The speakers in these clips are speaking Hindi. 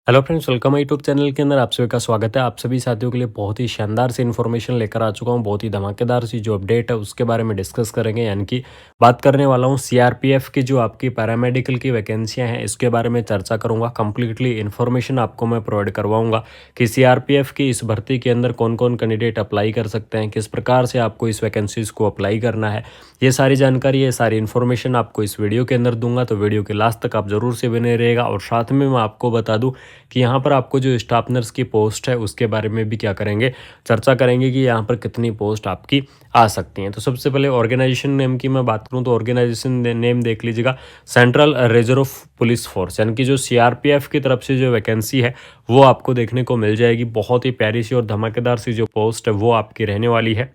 Hello friends, welcome YouTube channel के अंदर आप सभी का स्वागत है। आप सभी साथियों के लिए बहुत ही शानदार सी इन्फॉर्मेशन लेकर आ चुका हूँ। बहुत ही धमाकेदार सी जो अपडेट है उसके बारे में डिस्कस करेंगे, यानी कि बात करने वाला हूँ सीआरपीएफ की जो आपकी पैरामेडिकल की वैकेंसियाँ हैं इसके बारे में चर्चा करूँगा। कंप्लीटली इन्फॉर्मेशन आपको मैं प्रोवाइड करवाऊँगा कि सीआरपीएफ की इस भर्ती के अंदर कौन कौन कैंडिडेट अप्लाई कर सकते हैं, किस प्रकार से आपको इस वैकेंसीज़ को अप्लाई करना है। ये सारी जानकारी, ये सारी इन्फॉर्मेशन आपको इस वीडियो के अंदर दूंगा, तो वीडियो के लास्ट तक आप ज़रूर से बने रहेगा। और साथ में मैं आपको बता दूँ कि यहाँ पर आपको जो स्टाफ नर्स की पोस्ट है उसके बारे में भी क्या करेंगे, चर्चा करेंगे कि यहाँ पर कितनी पोस्ट आपकी आ सकती हैं। तो सबसे पहले ऑर्गेनाइजेशन नेम की मैं बात करूँ तो ऑर्गेनाइजेशन नेम देख लीजिएगा, सेंट्रल रिजर्व पुलिस फोर्स, यानी कि जो सीआरपीएफ की तरफ से जो वैकेंसी है वो आपको देखने को मिल जाएगी। बहुत ही प्यारी सी और धमाकेदार सी जो पोस्ट है वो आपकी रहने वाली है।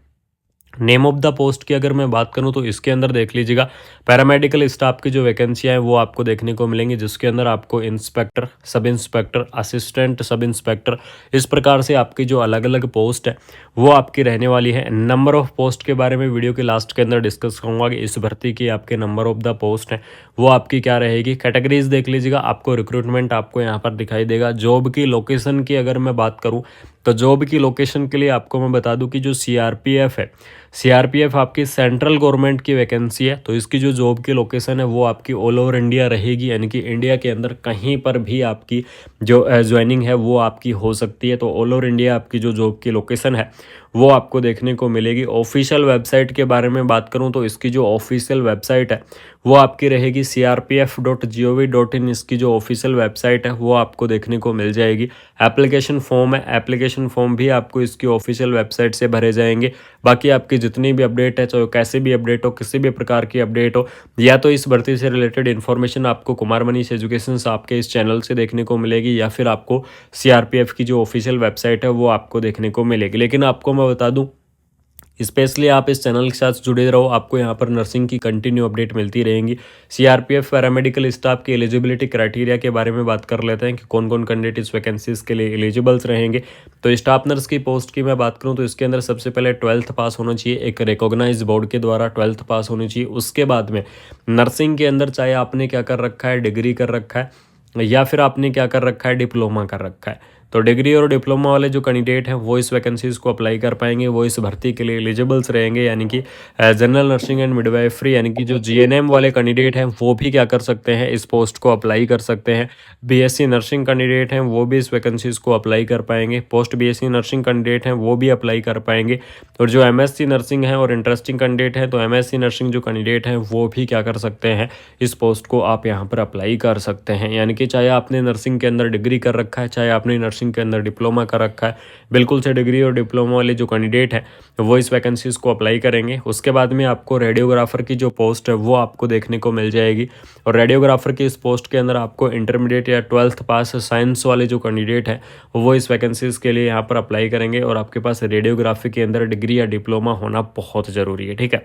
नेम ऑफ द पोस्ट की अगर मैं बात करूं तो इसके अंदर देख लीजिएगा, पैरामेडिकल स्टाफ की जो वैकेंसियां हैं वो आपको देखने को मिलेंगी, जिसके अंदर आपको inspector, sub inspector, assistant sub inspector, इस प्रकार से आपकी जो अलग अलग पोस्ट है वो आपकी रहने वाली है। नंबर ऑफ पोस्ट के बारे में वीडियो के लास्ट के अंदर डिस्कस करूंगा कि इस भर्ती की आपके नंबर ऑफ द पोस्ट है वो आपकी क्या रहेगी। कैटेगरीज देख लीजिएगा, आपको रिक्रूटमेंट आपको यहाँ पर दिखाई देगा। जॉब की लोकेशन की अगर मैं बात करूँ तो जॉब की लोकेशन के लिए आपको मैं बता दूं कि जो सीआरपीएफ है, सीआरपीएफ आपकी सेंट्रल गवर्नमेंट की वैकेंसी है, तो इसकी जो जॉब की लोकेशन है वो आपकी ऑल ओवर इंडिया रहेगी, यानी कि इंडिया के अंदर कहीं पर भी आपकी जो ज्वाइनिंग है वो आपकी हो सकती है। तो ऑल ओवर इंडिया आपकी जो जॉब की लोकेशन है वो आपको देखने को मिलेगी। ऑफिशियल वेबसाइट के बारे में बात करूं तो इसकी जो ऑफिशियल वेबसाइट है वो आपकी रहेगी crpf.gov.in। इसकी जो ऑफिशियल वेबसाइट है वो आपको देखने को मिल जाएगी। एप्लीकेशन फॉर्म है, एप्लीकेशन फॉर्म भी आपको इसकी ऑफिशियल वेबसाइट से भरे जाएंगे। बाकी आपकी जितनी भी अपडेट है, चाहे कैसे भी अपडेट हो, किसी भी प्रकार की अपडेट हो, या तो इस भर्ती से रिलेटेड इन्फॉर्मेशन आपको कुमार मनीष एजुकेशन आपके इस चैनल से देखने को मिलेगी, या फिर आपको सीआरपीएफ की जो ऑफिशियल वेबसाइट है वो आपको देखने को मिलेगी। लेकिन आपको मैं बता दूं, स्पेशली आप इस चैनल के साथ जुड़े रहो, आपको यहाँ पर नर्सिंग की कंटिन्यू अपडेट मिलती रहेंगी। सीआरपीएफ पैरामेडिकल स्टाफ की एलिजिबिलिटी क्राइटेरिया के बारे में बात कर लेते हैं कि कौन कौन कैंडिडेट इस वैकेंसीज के लिए एलिजिबल्स रहेंगे। तो स्टाफ नर्स की पोस्ट की मैं बात करूँ तो इसके अंदर सबसे पहले 12th पास होना चाहिए, एक रिकॉग्नाइज बोर्ड के द्वारा 12th पास होनी चाहिए। उसके बाद में नर्सिंग के अंदर चाहे आपने क्या कर रखा है, डिग्री कर रखा है, या फिर आपने क्या कर रखा है, डिप्लोमा कर रखा है, तो डिग्री और डिप्लोमा वाले जो कैंडिडेट हैं वो इस वैकेंसीज को अप्लाई कर पाएंगे, वो इस भर्ती के लिए एलिजिबल्स रहेंगे। यानी कि जनरल नर्सिंग एंड मिडवाइफरी, यानी कि जो जीएनएम वाले कैंडिडेट हैं वो भी क्या कर सकते हैं, इस पोस्ट को अप्लाई कर सकते हैं। बीएससी नर्सिंग कैंडिडेट हैं वो भी इस वैकेंसीज को अप्लाई कर पाएंगे। पोस्ट बीएससी नर्सिंग कैंडिडेट हैं वो भी अप्लाई कर पाएंगे। और जो एमएससी नर्सिंग है और इंटरेस्टिंग कैंडिडेट हैं, तो एमएससी नर्सिंग जो कैंडिडेट हैं वो भी क्या कर सकते हैं, इस पोस्ट को आप यहाँ पर अप्लाई कर सकते हैं। यानी कि चाहे आपने नर्सिंग के अंदर डिग्री कर रखा है, चाहे आपने नर्सिंग के अंदर डिप्लोमा कर रखा है, बिल्कुल से डिग्री और डिप्लोमा वाले जो कैंडिडेट हैं वो इस वैकेंसीज को अप्लाई करेंगे। उसके बाद में आपको रेडियोग्राफर की जो पोस्ट है वो आपको देखने को मिल जाएगी। और रेडियोग्राफर की इस पोस्ट के अंदर आपको इंटरमीडिएट या 12th पास साइंस वाले जो कैंडिडेट हैं वो इस वैकेंसीज के लिए यहाँ पर अप्लाई करेंगे। और आपके पास रेडियोग्राफी के अंदर डिग्री या डिप्लोमा होना बहुत ज़रूरी है, ठीक है।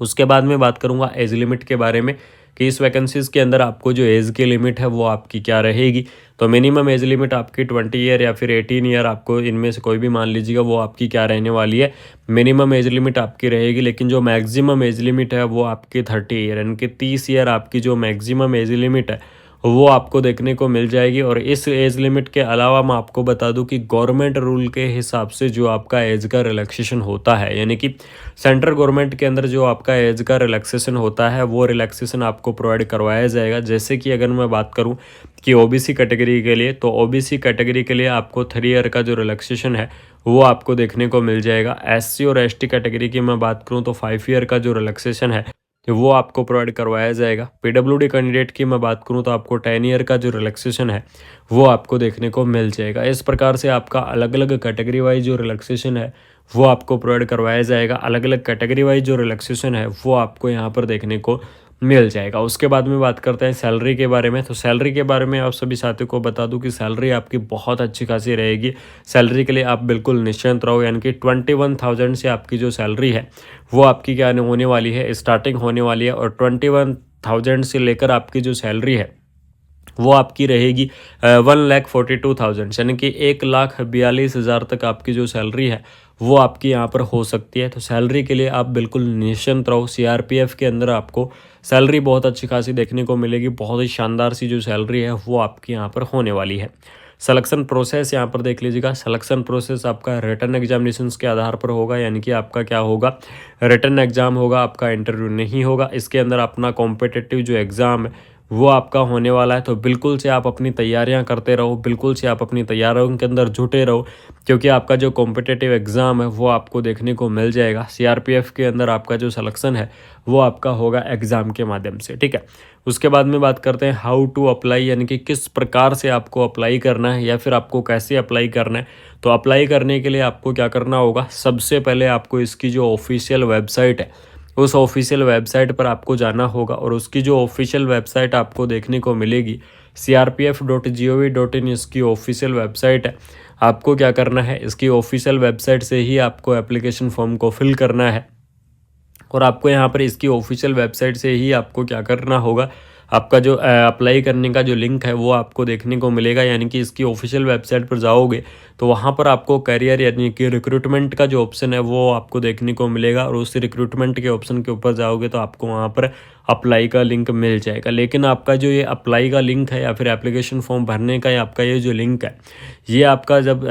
उसके बाद में बात करूंगा एज लिमिट के बारे में कि इस वैकेंसीज के अंदर आपको जो एज की लिमिट है वो आपकी क्या रहेगी। तो मिनिमम एज लिमिट आपकी 20 ईयर या फिर 18 ईयर, आपको इनमें से कोई भी मान लीजिएगा, वो आपकी क्या रहने वाली है, मिनिमम एज लिमिट आपकी रहेगी। लेकिन जो मैक्सिमम एज लिमिट है वो आपकी 30 ईयर, यानी कि 30 ईयर आपकी जो मैक्सिमम एज लिमिट है वो आपको देखने को मिल जाएगी। और इस एज लिमिट के अलावा मैं आपको बता दूं कि गवर्नमेंट रूल के हिसाब से जो आपका एज का रिलैक्सेशन होता है, यानी कि सेंट्रल गवर्नमेंट के अंदर जो आपका एज का रिलैक्सेशन होता है वो रिलैक्सेशन आपको प्रोवाइड करवाया जाएगा। जैसे कि अगर मैं बात करूं कि ओबीसी कैटेगरी के लिए, तो ओबीसी कैटेगरी के लिए आपको 3 ईयर का जो रिलैक्सेशन है वो आपको देखने को मिल जाएगा। एससी और एसटी कैटेगरी की मैं बात करूं तो 5 ईयर का जो रिलैक्सेशन है वो आपको प्रोवाइड करवाया जाएगा। पीडब्ल्यूडी कैंडिडेट की मैं बात करूं तो आपको 10 ईयर का जो रिलैक्सेशन है वो आपको देखने को मिल जाएगा। इस प्रकार से आपका अलग अलग कैटेगरी वाइज जो रिलैक्सेशन है वो आपको प्रोवाइड करवाया जाएगा। अलग अलग कैटेगरी वाइज जो रिलैक्सेशन है वो आपको यहाँ पर देखने को मिल जाएगा। उसके बाद में बात करते हैं सैलरी के बारे में। तो सैलरी के बारे में आप सभी साथियों को बता दूं कि सैलरी आपकी बहुत अच्छी खासी रहेगी। सैलरी के लिए आप बिल्कुल निश्चिंत रहो, यानी कि 21,000 से आपकी जो सैलरी है वो आपकी क्या होने वाली है, स्टार्टिंग होने वाली है। और 21,000 से लेकर आपकी जो सैलरी है वो आपकी रहेगी 1,42,000 यानी कि 1,42,000 तक आपकी जो सैलरी है वो आपकी यहाँ पर हो सकती है। तो सैलरी के लिए आप बिल्कुल निश्चिंत रहो। सीआरपीएफ के अंदर आपको सैलरी बहुत अच्छी खासी देखने को मिलेगी। बहुत ही शानदार सी जो सैलरी है वो आपकी यहाँ पर होने वाली है। सिलेक्शन प्रोसेस यहाँ पर देख लीजिएगा। सिलेक्शन प्रोसेस आपका रिटन एग्जामिनेशंस के आधार पर होगा, यानी कि आपका क्या होगा, रिटन एग्जाम होगा, आपका इंटरव्यू नहीं होगा। इसके अंदर अपना कॉम्पिटिटिव जो एग्ज़ाम है वो आपका होने वाला है। तो बिल्कुल से आप अपनी तैयारियां करते रहो, बिल्कुल से आप अपनी तैयारियों के अंदर जुटे रहो, क्योंकि आपका जो कॉम्पिटिटिव एग्ज़ाम है वो आपको देखने को मिल जाएगा। सीआरपीएफ के अंदर आपका जो सिलेक्शन है वो आपका होगा एग्ज़ाम के माध्यम से, ठीक है। उसके बाद में बात करते हैं हाउ टू अप्लाई, यानी कि किस प्रकार से आपको अप्लाई करना है या फिर आपको कैसे अप्लाई करना है। तो अप्लाई करने के लिए आपको क्या करना होगा, सबसे पहले आपको इसकी जो ऑफिशियल वेबसाइट है उस ऑफिशियल वेबसाइट पर आपको जाना होगा, और उसकी जो ऑफिशियल वेबसाइट आपको देखने को मिलेगी crpf.gov.in इसकी ऑफिशियल वेबसाइट है। आपको क्या करना है, इसकी ऑफिशियल वेबसाइट से ही आपको एप्लीकेशन फॉर्म को फिल करना है, और आपको यहाँ पर इसकी ऑफिशियल वेबसाइट से ही आपको क्या करना होगा, आपका जो अप्लाई करने का जो लिंक है वो आपको देखने को मिलेगा। यानी कि इसकी ऑफिशियल वेबसाइट पर जाओगे तो वहाँ पर आपको करियर यानी कि रिक्रूटमेंट का जो ऑप्शन है वो आपको देखने को मिलेगा, और उस रिक्रूटमेंट के ऑप्शन के ऊपर जाओगे तो आपको वहाँ पर अप्लाई का लिंक मिल जाएगा। लेकिन आपका जो ये अप्लाई का लिंक है या फिर एप्लीकेशन फॉर्म भरने का आपका ये जो लिंक है, ये आपका जब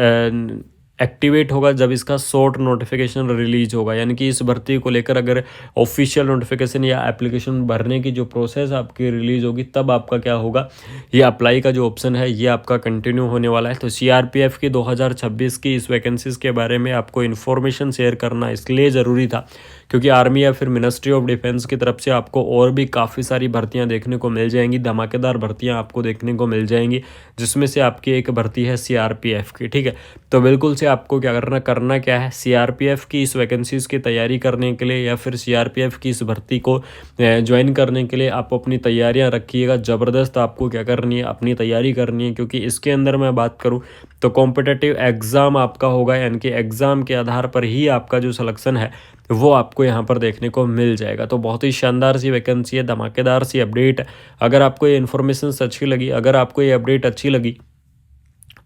एक्टिवेट होगा, जब इसका शॉर्ट नोटिफिकेशन रिलीज होगा, यानी कि इस भर्ती को लेकर अगर ऑफिशियल नोटिफिकेशन या एप्लीकेशन भरने की जो प्रोसेस आपकी रिलीज होगी, तब आपका क्या होगा, ये अप्लाई का जो ऑप्शन है ये आपका कंटिन्यू होने वाला है। तो सीआरपीएफ की 2026 की इस वैकेंसीज़ के बारे में आपको इन्फॉर्मेशन शेयर करना इसलिए ज़रूरी था क्योंकि आर्मी या फिर मिनिस्ट्री ऑफ डिफेंस की तरफ से आपको और भी काफ़ी सारी भर्तियां देखने को मिल जाएंगी, धमाकेदार भर्तियां आपको देखने को मिल जाएंगी, जिसमें से आपकी एक भर्ती है सीआरपीएफ की, ठीक है। तो बिल्कुल से आपको क्या करना क्या है, सीआरपीएफ की इस वैकेंसीज़ की तैयारी करने के लिए या फिर सीआरपीएफ की इस भर्ती को ज्वाइन करने के लिए आप अपनी तैयारियां रखिएगा। ज़बरदस्त आपको क्या करनी है, अपनी तैयारी करनी है, क्योंकि इसके अंदर मैं बात करूँ तो कॉम्पिटिटिव एग्ज़ाम आपका होगा, यानी कि एग्ज़ाम के आधार पर ही आपका जो सिलेक्शन है वो आपको यहाँ पर देखने को मिल जाएगा। तो बहुत ही शानदार सी वैकेंसी है, धमाकेदार सी अपडेट है। अगर आपको ये इन्फॉर्मेशन अच्छी लगी, अगर आपको ये अपडेट अच्छी लगी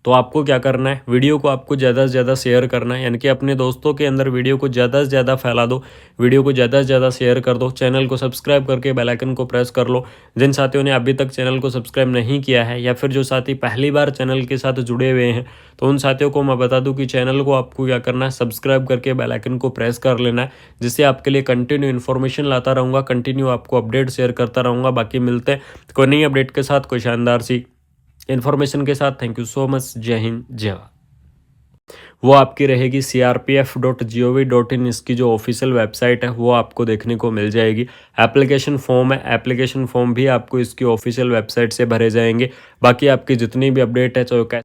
तो आपको क्या करना है, वीडियो को आपको ज़्यादा से ज़्यादा शेयर करना है, यानी कि अपने दोस्तों के अंदर वीडियो को ज़्यादा से ज़्यादा फैला दो, वीडियो को ज़्यादा से ज़्यादा शेयर कर दो, चैनल को सब्सक्राइब करके बेल आइकन को प्रेस कर लो। जिन साथियों ने अभी तक चैनल को सब्सक्राइब नहीं किया है या फिर जो साथी पहली बार चैनल के साथ जुड़े हुए हैं, तो उन साथियों को मैं बता दूं कि चैनल को आपको क्या करना है, सब्सक्राइब करके बेल आइकन को प्रेस कर लेना है, जिससे आपके लिए कंटिन्यू इन्फॉर्मेशन लाता रहूँगा, कंटिन्यू आपको अपडेट शेयर करता रहूँगा। बाकी मिलते हैं कोई नई अपडेट के साथ, कोई शानदार सी इन्फॉर्मेशन के साथ। Thank you so much. जय हिंद, जय भारत। वो आपकी रहेगी crpf.gov.in इसकी जो ऑफिशियल वेबसाइट है वो आपको देखने को मिल जाएगी। एप्लीकेशन फॉर्म है, एप्लीकेशन फॉर्म भी आपको इसकी ऑफिशियल वेबसाइट से भरे जाएंगे। बाकी आपकी जितनी भी अपडेट है, चाहे